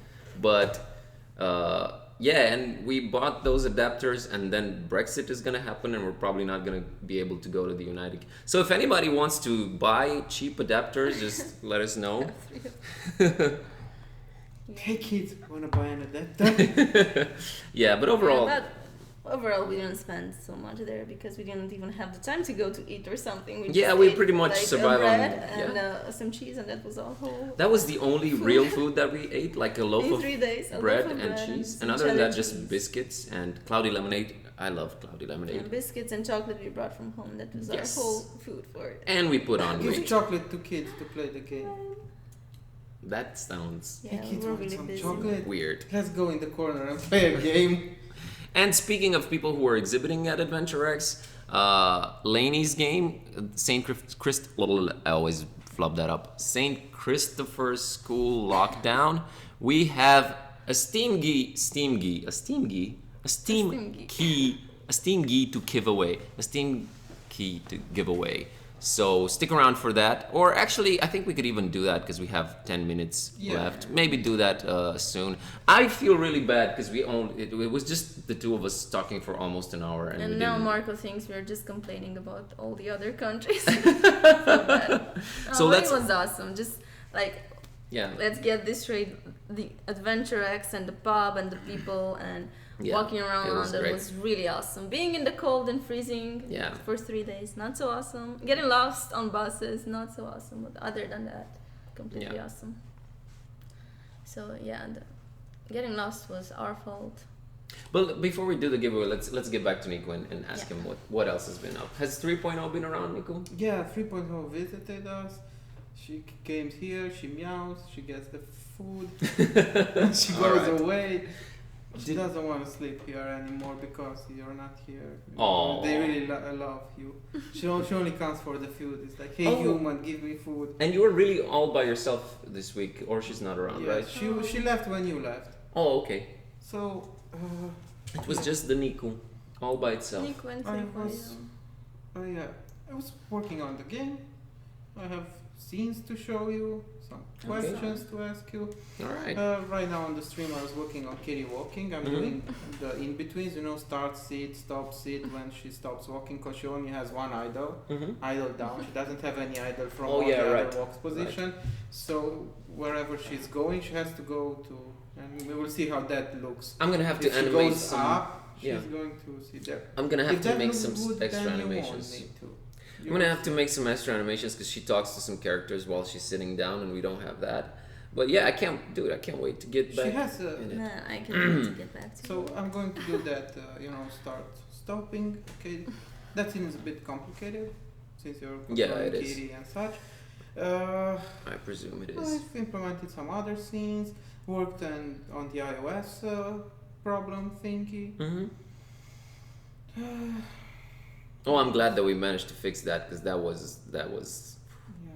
But yeah, and we bought those adapters, and then Brexit is gonna happen, and we're probably not gonna be able to go to the United. So if anybody wants to buy cheap adapters, just let us know. Hey kids, wanna buy an adapter? Yeah, but overall, Yeah, but overall, we didn't spend so much there because we didn't even have the time to go to eat or something. We Yeah, just we ate, pretty much like, survive on bread and some cheese, and that was all whole. That was the only real food that we ate, like a loaf In of 3 days, a bread loaf of and bread cheese. some And other than that, cheddar just cheese. biscuits and cloudy lemonade. I love cloudy lemonade. And biscuits and chocolate we brought from home. That was Yes. our whole food for it. And we put on Give weight. chocolate to kids to play the game. That sounds Yeah, Hey, we kids were want really some busy. chocolate? weird. Let's go in the corner and play a game. And speaking of people who are exhibiting at AdventureX, Laney's game, I always flub that up. St. Christopher's School Lockdown. We have a Steam key to give away. So stick around for that. Or actually, I think we could even do that because we have 10 minutes left. Maybe do that soon. I feel really bad because it was just the two of us talking for almost an hour. And we now didn't- Marco thinks we're just complaining about all the other countries. So It let's- was awesome. Just like, Yeah. let's get this straight. The AdventureX and the pub and the people and Yeah, walking around it was London great. was really awesome. Being in the cold and freezing Yeah. for 3 days, not so awesome. Getting lost on buses, not so awesome. But other than that, completely Yeah. awesome. So yeah, getting lost was our fault. But before we do the giveaway, let's get back to Nico and ask him what else has been up. Has 3.0 been around, Nico? Yeah, 3.0 visited us. She came here, she meows, she gets the food, she goes Alright. away. She Did- doesn't want to sleep here anymore because you're not here. Aw. They really love you. She only comes for the food. It's like, hey, Oh. human, give me food. And you were really all by yourself this week, or she's not around, Yeah, right? she left when you left. Oh, okay. So It was just the Nico, all by itself. Nick went I through was- I was working on the game. I have scenes to show you, some questions to ask you. All right. Right now on the stream, I was working on Kitty walking. I'm Mhm. doing the in betweens, start, sit, stop, sit when she stops walking, because she only has one idle. Mm-hmm. Idle down. She doesn't have any idle from Oh, all yeah, the right. other walks position. So wherever she's going, she has to go to, and we will see how that looks. I'm gonna have to If she animate goes some. up, she's yeah. going to see there. I'm gonna have If to that make looks some good, extra then you won't animations. need to. I'm gonna have to make some extra animations because she talks to some characters while she's sitting down, and we don't have that. But yeah, I can't do it. I can't wait to get back. She has a. in it. Nah, I can wait to get back to So I'm going to do that, start stopping. Okay, that scene is a bit complicated since you're Yeah, controlling it is. Kitty and such. I presume it is. I've implemented some other scenes, worked on the iOS problem thingy. Mm-hmm. Oh, I'm glad that we managed to fix that because that was Yeah.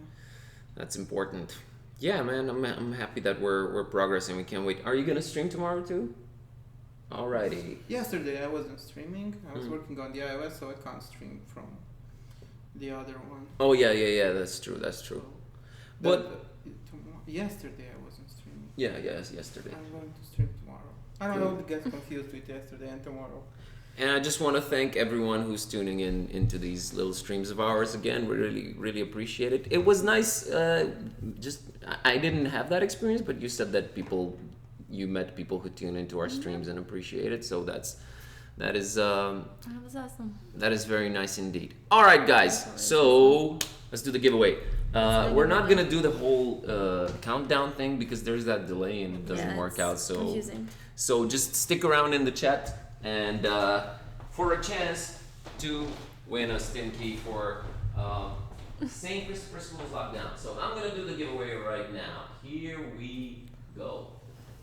that's important. Yeah, man, I'm happy that we're progressing. We can't wait. Are you gonna stream tomorrow too? Alrighty. Yesterday I wasn't streaming. I was Mm. working on the iOS, so I can't stream from the other one. Oh yeah. That's true. That's true. But Yesterday I wasn't streaming. yeah, yes, yesterday. I'm going to stream tomorrow. I don't know Cool. if it gets confused with yesterday and tomorrow. And I just want to thank everyone who's tuning in into these little streams of ours again. We really appreciate it. It was nice. I didn't have that experience, but you said that you met people who tune into our streams and appreciate it. So that is that was awesome. that is very nice indeed. All right, guys. So let's do the giveaway. We're not gonna do the whole countdown thing because there's that delay and it doesn't work it's out. So confusing. so just stick around in the chat and for a chance to win a Steam key for St. Christopher's School's Lockdown. So I'm gonna do the giveaway right now. Here we go.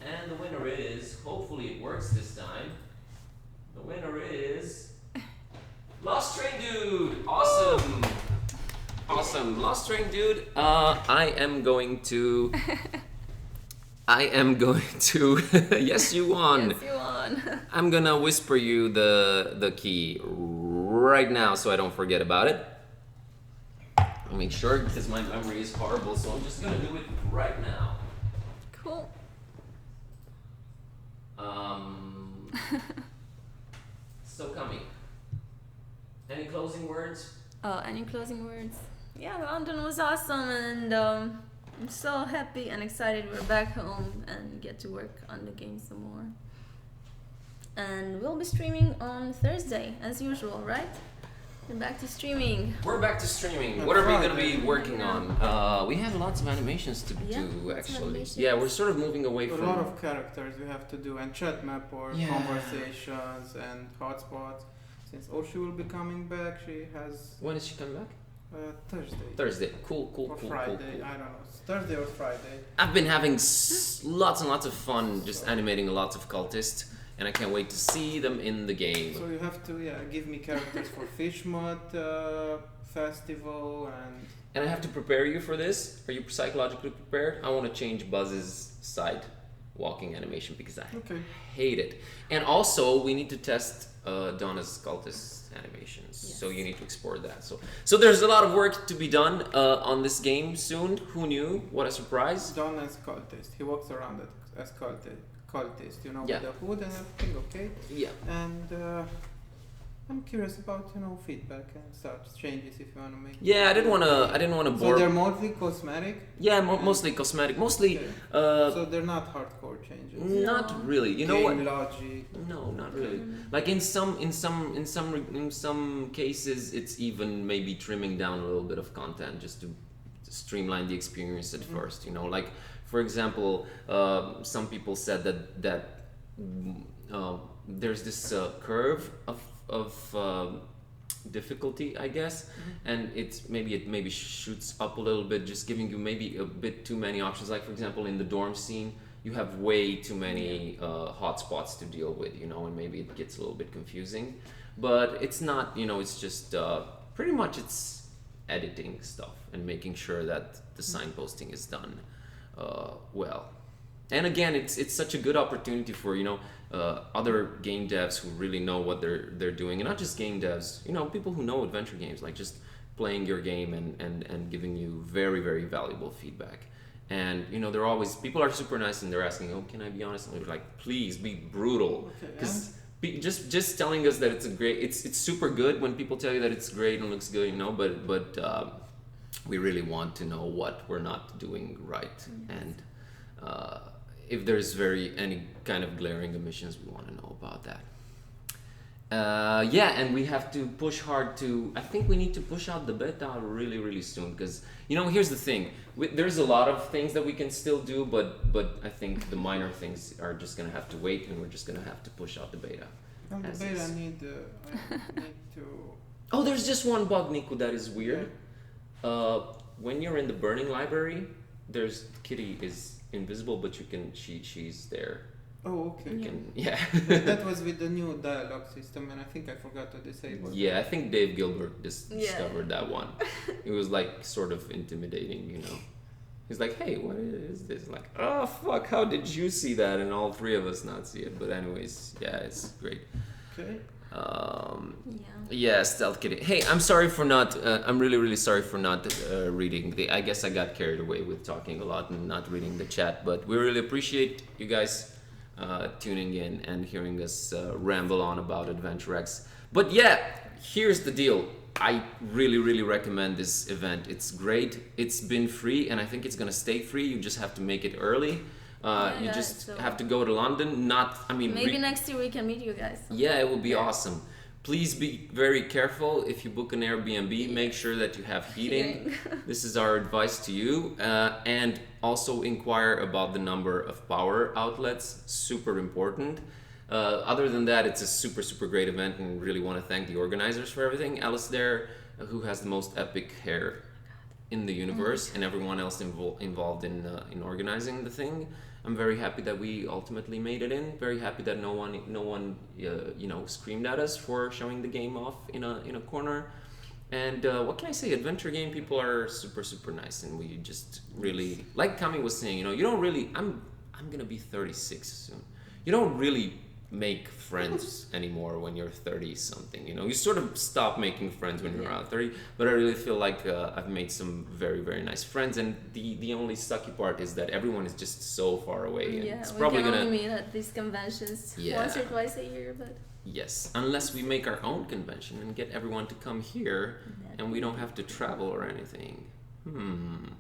And the winner is, hopefully it works this time. The winner is Lost Train Dude. Awesome. Awesome. Lost Train Dude. I am going to yes, you won. Yes, you won. I'm gonna whisper you the key right now so I don't forget about it. I'll make sure because my memory is horrible, so I'm just gonna do it right now. Cool. So coming. Any closing words? Any closing words? Yeah, London was awesome, and I'm so happy and excited we're back home and get to work on the game some more. and we'll be streaming on Thursday as usual, right? We're back to streaming. We're back to streaming. That's What are we right. going to be working on? We have lots of animations to Yeah, do, lots of actually. animations. Yeah, we're sort of moving away A from. lot of characters you have to do, and chat map or Yeah. conversations and hotspots. Since Oshi will be coming back, she has When is she coming back? Thursday. Thursday. Cool. Or Friday, I don't know. It's Thursday or Friday. I've been having lots and lots of fun just animating lots of cultists, and I can't wait to see them in the game. So you have to give me characters for Fishmut festival And I have to prepare you for this. Are you psychologically prepared? I want to change Buzz's side walking animation because I okay. hate it. And also, we need to test Donna's cultist animations. Yes. So you need to explore that. So there's a lot of work to be done on this game soon. Who knew? What a surprise. Don as cultist. He walks around as cultist, you know, Yeah. with the hood and everything, okay? Yeah. And I'm curious about, feedback and such changes if you want to make. Yeah, I didn't want to So bore. they're mostly cosmetic? Yeah, mostly cosmetic. Mostly, Okay. So they're not hardcore changes. not really. You know what? Game logic. No, not really. Like in some cases, it's even maybe trimming down a little bit of content just to streamline the experience at first. Like for example, some people said that there's this curve of difficulty, I guess, and it maybe shoots up a little bit, just giving you maybe a bit too many options. Like for example, in the dorm scene, you have way too many hotspots to deal with, and maybe it gets a little bit confusing. But it's not, it's just pretty much it's editing stuff and making sure that the signposting is done well. And again, it's such a good opportunity for other game devs who really know what they're doing, and not just game devs, people who know adventure games, like just playing your game and giving you very, very valuable feedback. And they're always, people are super nice and they're asking, oh, can I be honest? And we're like, please be brutal, because just telling us that it's super good when people tell you that it's great and looks good, but we really want to know what we're not doing right. And if there's any kind of glaring omissions, we want to know about that. And we have to push hard I think we need to push out the beta really, really soon, because here's the thing, there's a lot of things that we can still do, but I think the minor things are just gonna have to wait, and we're just gonna have to push out the beta. On the beta, I need to. Oh, there's just one bug, Nico, that is weird. When you're in the burning library, Kitty is invisible, but she's there. Oh, okay. Yeah. That was with the new dialogue system, and I think I forgot to disable it. Yeah, I think Dave Gilbert discovered that one. It was like sort of intimidating, He's like, hey, what is this? Like, oh fuck, how did you see that? And all three of us not see it. But anyways, yeah, it's great. Okay. Yeah, Stealth Kitty. Hey, I'm sorry for not. I'm really, really sorry for not reading. I guess I got carried away with talking a lot and not reading the chat. But we really appreciate you guys tuning in and hearing us ramble on about AdventureX. But yeah, here's the deal. I really, really recommend this event. It's great. It's been free, and I think it's gonna stay free. You just have to make it early. You just have to go to London. Maybe next year we can meet you guys. Yeah, it will be awesome. Please be very careful if you book an Airbnb. Make sure that you have heating. This is our advice to you. And also inquire about the number of power outlets. Super important. Other than that, it's a super, super great event, and really want to thank the organizers for everything. Alice there, who has the most epic hair in the universe, and everyone else involved in organizing the thing. I'm very happy that we ultimately made it in. Very happy that no one screamed at us for showing the game off in a corner. And what can I say? Adventure game people are super, super nice, and we just really, like Kami was saying, you don't really. I'm gonna be 36 soon. You don't really make friends anymore when you're 30 something. You sort of stop making friends when you're around 30. But I really feel like I've made some very, very nice friends, and the only sucky part is that everyone is just so far away. And it's probably we can only meet at these conventions once or twice a year, but yes, unless we make our own convention and get everyone to come here, and we don't have to travel or anything. Then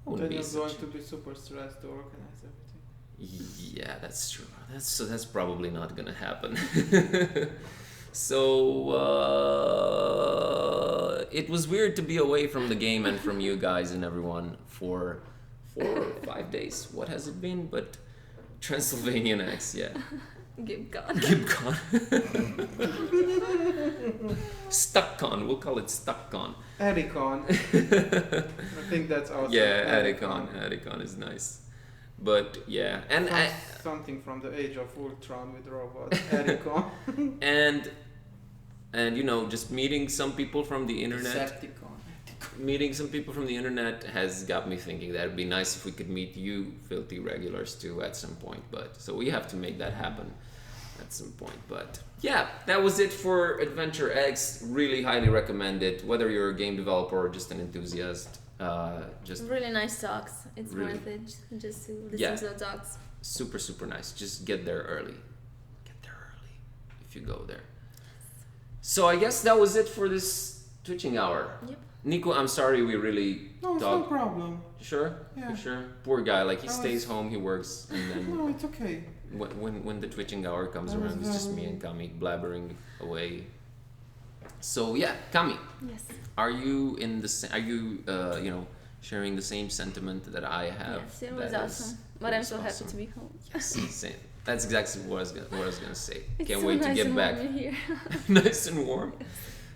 you're going to be super stressed to organize everything. Yeah, that's true. That's probably not gonna happen. So it was weird to be away from the game and from you guys and everyone for 4 or 5 days. What has it been? But Transylvanian X, yeah. GibCon. GibCon. StuckCon. We'll call it StuckCon. Adicon. I think that's awesome. Yeah, Adicon is nice. But yeah, and something from the Age of Ultron with robots. Adicon. and you know, just meeting some people from the internet. Decepticon. Meeting some people from the internet has got me thinking that it'd be nice if we could meet you filthy regulars too at some point. But so we have to make that happen at some point. But yeah, that was it for AdventureX. Really highly recommend it, whether you're a game developer or just an enthusiast. Just really nice talks. It's really, worth it just to listen to the talks. Super nice. Just get there early. Get there early if you go there. So I guess that was it for this Twitching hour. Yep. Nico, I'm sorry we really No, it's no problem. Sure? Yeah. You sure? Poor guy, like he stays home, he works, and then No, it's okay. when the Twitching hour comes around, it's just me and Kami blabbering away. So yeah, Kami, Yes. are you in the sharing the same sentiment that I have? Yes, it was awesome. But I'm so happy to be home. Yes, same. That's exactly what I was gonna say. It's Can't so wait to nice get and back. warm in here. Nice and warm.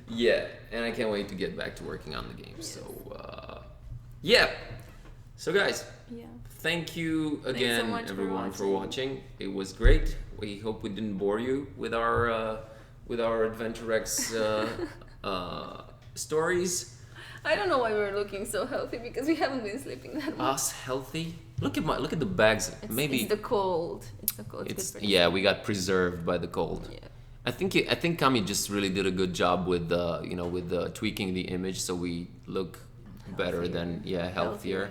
Yeah, and I can't wait to get back to working on the game. So yeah. So guys, Yeah. thank you again, so much everyone, for for watching. It was great. We hope we didn't bore you with our AdventureX stories. I don't know why we're looking so healthy because we haven't been sleeping that much. Us healthy. Look at the bags. Maybe it's the cold. It's the cold. it's good for yeah. We got preserved by the cold. Yeah. I think Kami just really did a good job with tweaking the image so we look better than healthier.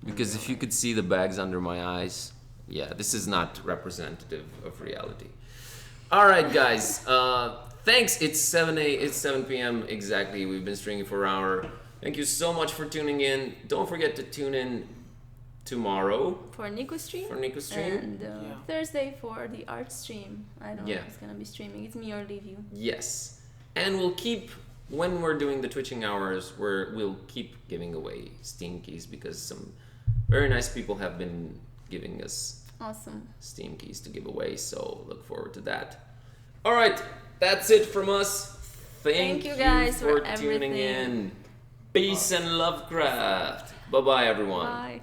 Because if you could see the bags under my eyes, yeah, this is not representative of reality. All right, guys. Thanks. It's 7 p.m. exactly. We've been streaming for an hour. Thank you so much for tuning in. Don't forget to tune in tomorrow for Nico's stream. And Thursday for the art stream. I don't know Yeah. who's gonna be streaming. It's me or leave you. Yes. And we'll keep, when we're doing the Twitching hours, we'll keep giving away Steam keys because some very nice people have been giving us Awesome. Steam keys to give away. So look forward to that. All right. That's it from us. Thank you guys for tuning everything. in. Peace and Lovecraft. Bye-bye, everyone. Bye.